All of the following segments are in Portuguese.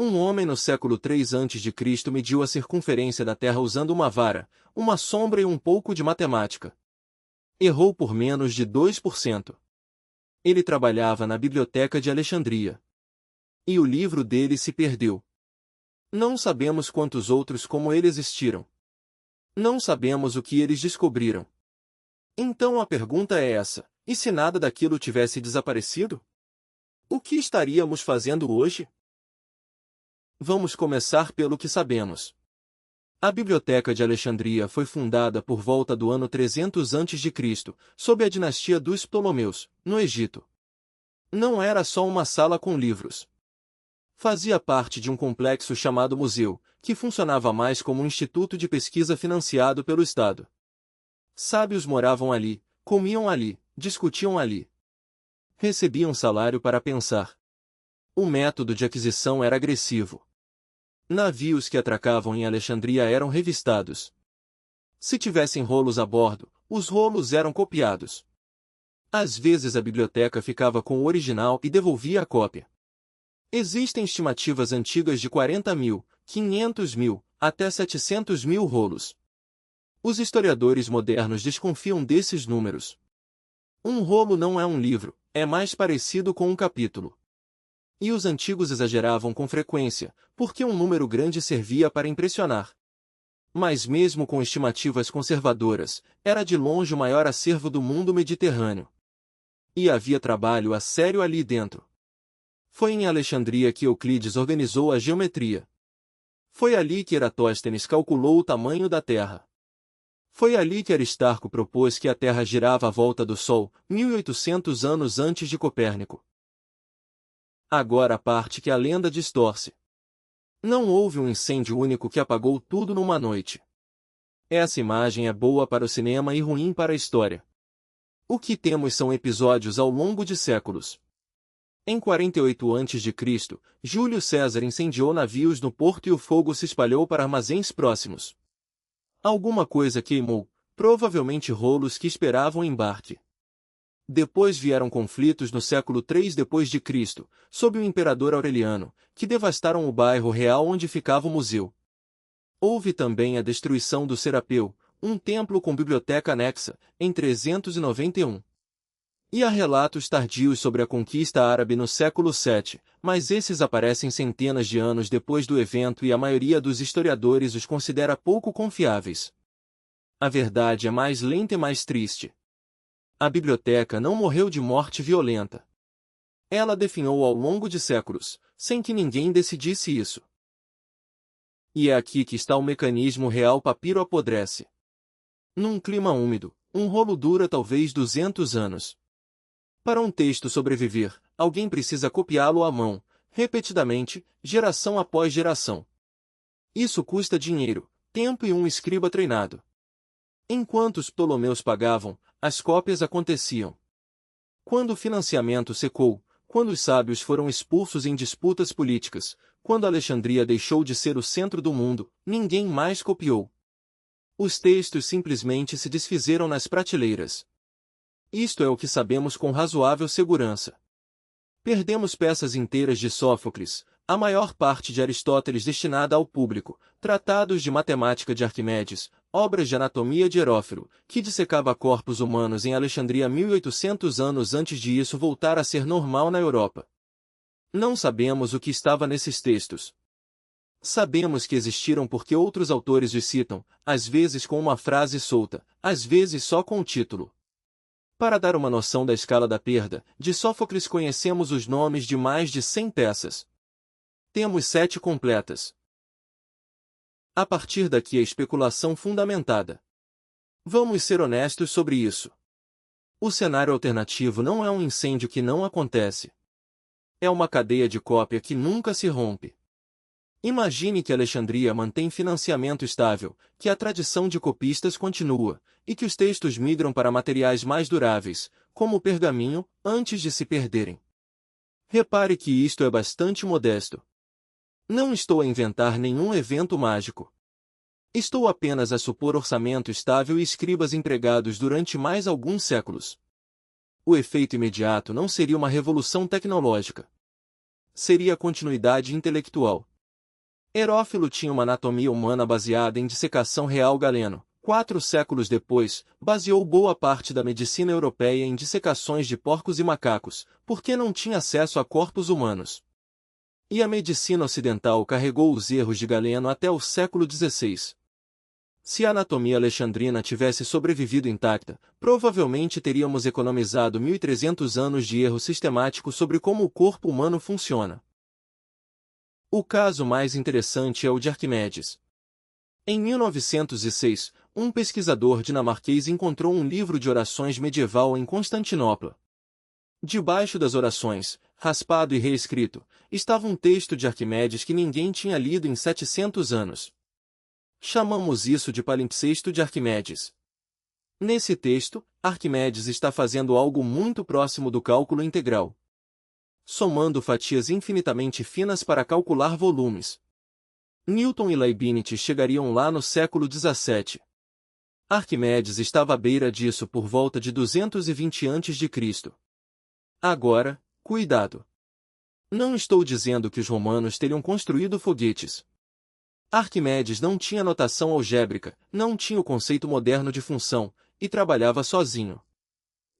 Um homem no século 3 a.C. mediu a circunferência da Terra usando uma vara, uma sombra e um pouco de matemática. Errou por menos de 2%. Ele trabalhava na biblioteca de Alexandria. E o livro dele se perdeu. Não sabemos quantos outros como ele existiram. Não sabemos o que eles descobriram. Então a pergunta é essa: e se nada daquilo tivesse desaparecido? O que estaríamos fazendo hoje? Vamos começar pelo que sabemos. A Biblioteca de Alexandria foi fundada por volta do ano 300 a.C., sob a dinastia dos Ptolomeus, no Egito. Não era só uma sala com livros. Fazia parte de um complexo chamado museu, que funcionava mais como um instituto de pesquisa financiado pelo Estado. Sábios moravam ali, comiam ali, discutiam ali. Recebiam salário para pensar. O método de aquisição era agressivo. Navios que atracavam em Alexandria eram revistados. Se tivessem rolos a bordo, os rolos eram copiados. Às vezes a biblioteca ficava com o original e devolvia a cópia. Existem estimativas antigas de 40.000, 500.000, até 700.000 rolos. Os historiadores modernos desconfiam desses números. Um rolo não é um livro, é mais parecido com um capítulo. E os antigos exageravam com frequência, porque um número grande servia para impressionar. Mas mesmo com estimativas conservadoras, era de longe o maior acervo do mundo mediterrâneo. E havia trabalho a sério ali dentro. Foi em Alexandria que Euclides organizou a geometria. Foi ali que Eratóstenes calculou o tamanho da Terra. Foi ali que Aristarco propôs que a Terra girava à volta do Sol, 1800 anos antes de Copérnico. Agora a parte que a lenda distorce. Não houve um incêndio único que apagou tudo numa noite. Essa imagem é boa para o cinema e ruim para a história. O que temos são episódios ao longo de séculos. Em 48 a.C., Júlio César incendiou navios no porto e o fogo se espalhou para armazéns próximos. Alguma coisa queimou, provavelmente rolos que esperavam embarque. Depois vieram conflitos no século 3 d.C., sob o imperador Aureliano, que devastaram o bairro real onde ficava o museu. Houve também a destruição do Serapeu, um templo com biblioteca anexa, em 391. E há relatos tardios sobre a conquista árabe no século 7, mas esses aparecem centenas de anos depois do evento e a maioria dos historiadores os considera pouco confiáveis. A verdade é mais lenta e mais triste. A biblioteca não morreu de morte violenta. Ela definhou ao longo de séculos, sem que ninguém decidisse isso. E é aqui que está o mecanismo real: papiro apodrece. Num clima úmido, um rolo dura talvez 200 anos. Para um texto sobreviver, alguém precisa copiá-lo à mão, repetidamente, geração após geração. Isso custa dinheiro, tempo e um escriba treinado. Enquanto os Ptolomeus pagavam, as cópias aconteciam. Quando o financiamento secou, quando os sábios foram expulsos em disputas políticas, quando Alexandria deixou de ser o centro do mundo, ninguém mais copiou. Os textos simplesmente se desfizeram nas prateleiras. Isto é o que sabemos com razoável segurança. Perdemos peças inteiras de Sófocles, a maior parte de Aristóteles destinada ao público, tratados de matemática de Arquimedes, obras de anatomia de Herófilo, que dissecava corpos humanos em Alexandria 1800 anos antes de isso voltar a ser normal na Europa. Não sabemos o que estava nesses textos. Sabemos que existiram porque outros autores os citam, às vezes com uma frase solta, às vezes só com o título. Para dar uma noção da escala da perda, de Sófocles conhecemos os nomes de mais de 100 peças. Temos 7 completas. A partir daqui a especulação fundamentada. Vamos ser honestos sobre isso. O cenário alternativo não é um incêndio que não acontece. É uma cadeia de cópia que nunca se rompe. Imagine que Alexandria mantém financiamento estável, que a tradição de copistas continua, e que os textos migram para materiais mais duráveis, como o pergaminho, antes de se perderem. Repare que isto é bastante modesto. Não estou a inventar nenhum evento mágico. Estou apenas a supor orçamento estável e escribas empregados durante mais alguns séculos. O efeito imediato não seria uma revolução tecnológica. Seria a continuidade intelectual. Herófilo tinha uma anatomia humana baseada em dissecação real. Galeno, 4 séculos depois, baseou boa parte da medicina europeia em dissecações de porcos e macacos, porque não tinha acesso a corpos humanos. E a medicina ocidental carregou os erros de Galeno até o século XVI. Se a anatomia alexandrina tivesse sobrevivido intacta, provavelmente teríamos economizado 1.300 anos de erro sistemático sobre como o corpo humano funciona. O caso mais interessante é o de Arquimedes. Em 1906, um pesquisador dinamarquês encontrou um livro de orações medieval em Constantinopla. Debaixo das orações, raspado e reescrito, estava um texto de Arquimedes que ninguém tinha lido em 700 anos. Chamamos isso de palimpsesto de Arquimedes. Nesse texto, Arquimedes está fazendo algo muito próximo do cálculo integral, somando fatias infinitamente finas para calcular volumes. Newton e Leibniz chegariam lá no século XVII. Arquimedes estava à beira disso por volta de 220 a.C. Agora, cuidado! Não estou dizendo que os romanos teriam construído foguetes. Arquimedes não tinha notação algébrica, não tinha o conceito moderno de função, e trabalhava sozinho.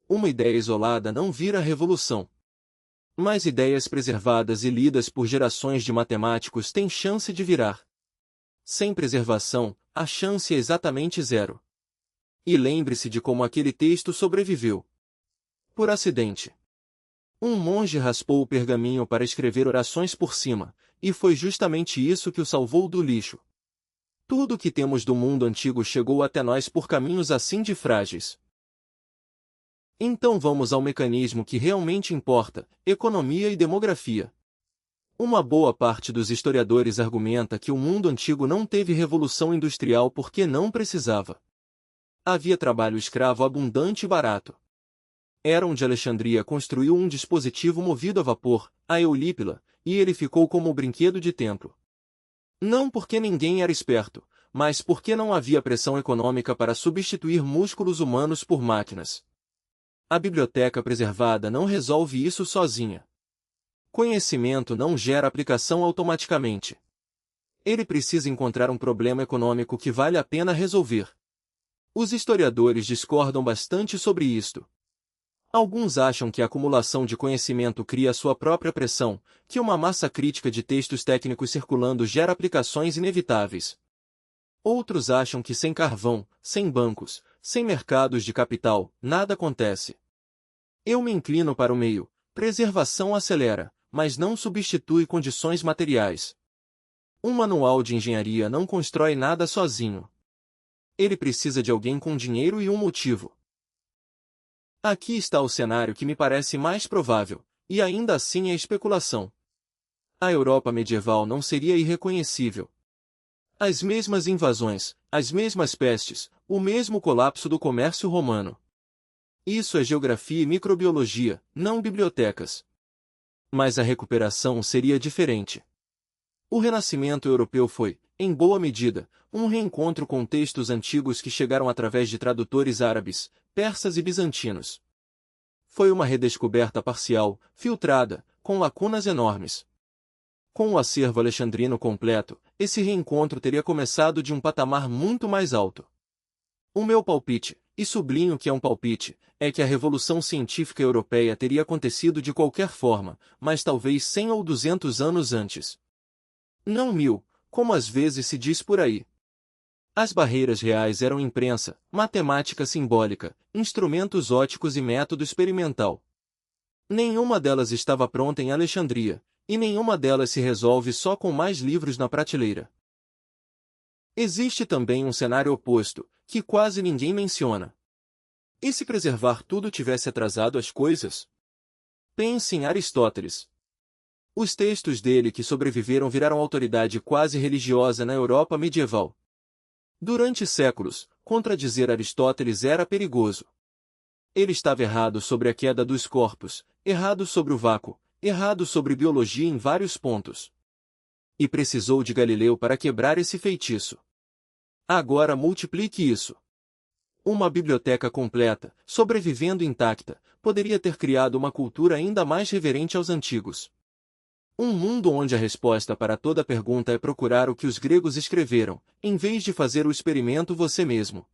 Uma ideia isolada não vira revolução. Mas ideias preservadas e lidas por gerações de matemáticos têm chance de virar. Sem preservação, a chance é exatamente zero. E lembre-se de como aquele texto sobreviveu. Por acidente. Um monge raspou o pergaminho para escrever orações por cima, e foi justamente isso que o salvou do lixo. Tudo o que temos do mundo antigo chegou até nós por caminhos assim de frágeis. Então vamos ao mecanismo que realmente importa: economia e demografia. Uma boa parte dos historiadores argumenta que o mundo antigo não teve revolução industrial porque não precisava. Havia trabalho escravo abundante e barato. Héron de Alexandria construiu um dispositivo movido a vapor, a Eulípila, e ele ficou como o brinquedo de templo. Não porque ninguém era esperto, mas porque não havia pressão econômica para substituir músculos humanos por máquinas. A biblioteca preservada não resolve isso sozinha. Conhecimento não gera aplicação automaticamente. Ele precisa encontrar um problema econômico que vale a pena resolver. Os historiadores discordam bastante sobre isto. Alguns acham que a acumulação de conhecimento cria sua própria pressão, que uma massa crítica de textos técnicos circulando gera aplicações inevitáveis. Outros acham que sem carvão, sem bancos, sem mercados de capital, nada acontece. Eu me inclino para o meio. Preservação acelera, mas não substitui condições materiais. Um manual de engenharia não constrói nada sozinho. Ele precisa de alguém com dinheiro e um motivo. Aqui está o cenário que me parece mais provável, e ainda assim é especulação. A Europa medieval não seria irreconhecível. As mesmas invasões, as mesmas pestes, o mesmo colapso do comércio romano. Isso é geografia e microbiologia, não bibliotecas. Mas a recuperação seria diferente. O renascimento europeu foi, em boa medida, um reencontro com textos antigos que chegaram através de tradutores árabes, persas e bizantinos. Foi uma redescoberta parcial, filtrada, com lacunas enormes. Com o acervo alexandrino completo, esse reencontro teria começado de um patamar muito mais alto. O meu palpite, e sublinho que é um palpite, é que a revolução científica europeia teria acontecido de qualquer forma, mas talvez 100 ou 200 anos antes. Não 1000, como às vezes se diz por aí. As barreiras reais eram imprensa, matemática simbólica, instrumentos óticos e método experimental. Nenhuma delas estava pronta em Alexandria, e nenhuma delas se resolve só com mais livros na prateleira. Existe também um cenário oposto, que quase ninguém menciona. E se preservar tudo tivesse atrasado as coisas? Pense em Aristóteles. Os textos dele que sobreviveram viraram autoridade quase religiosa na Europa medieval. Durante séculos, contradizer Aristóteles era perigoso. Ele estava errado sobre a queda dos corpos, errado sobre o vácuo, errado sobre biologia em vários pontos. E precisou de Galileu para quebrar esse feitiço. Agora multiplique isso. Uma biblioteca completa, sobrevivendo intacta, poderia ter criado uma cultura ainda mais reverente aos antigos. Um mundo onde a resposta para toda pergunta é procurar o que os gregos escreveram, em vez de fazer o experimento você mesmo.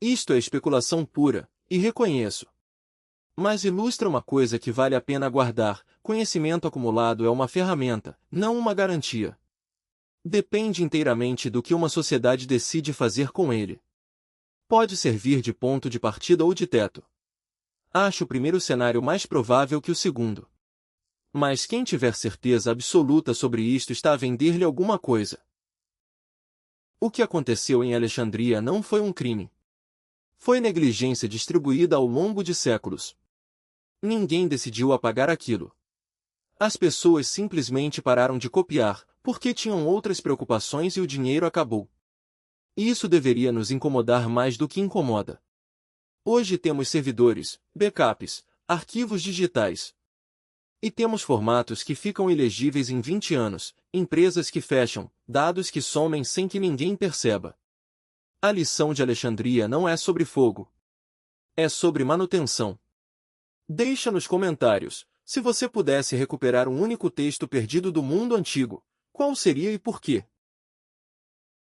Isto é especulação pura, e reconheço. Mas ilustra uma coisa que vale a pena guardar: conhecimento acumulado é uma ferramenta, não uma garantia. Depende inteiramente do que uma sociedade decide fazer com ele. Pode servir de ponto de partida ou de teto. Acho o primeiro cenário mais provável que o segundo. Mas quem tiver certeza absoluta sobre isto está a vender-lhe alguma coisa. O que aconteceu em Alexandria não foi um crime. Foi negligência distribuída ao longo de séculos. Ninguém decidiu apagar aquilo. As pessoas simplesmente pararam de copiar, porque tinham outras preocupações e o dinheiro acabou. Isso deveria nos incomodar mais do que incomoda. Hoje temos servidores, backups, arquivos digitais. E temos formatos que ficam ilegíveis em 20 anos, empresas que fecham, dados que somem sem que ninguém perceba. A lição de Alexandria não é sobre fogo. É sobre manutenção. Deixa nos comentários, se você pudesse recuperar um único texto perdido do mundo antigo, qual seria e por quê?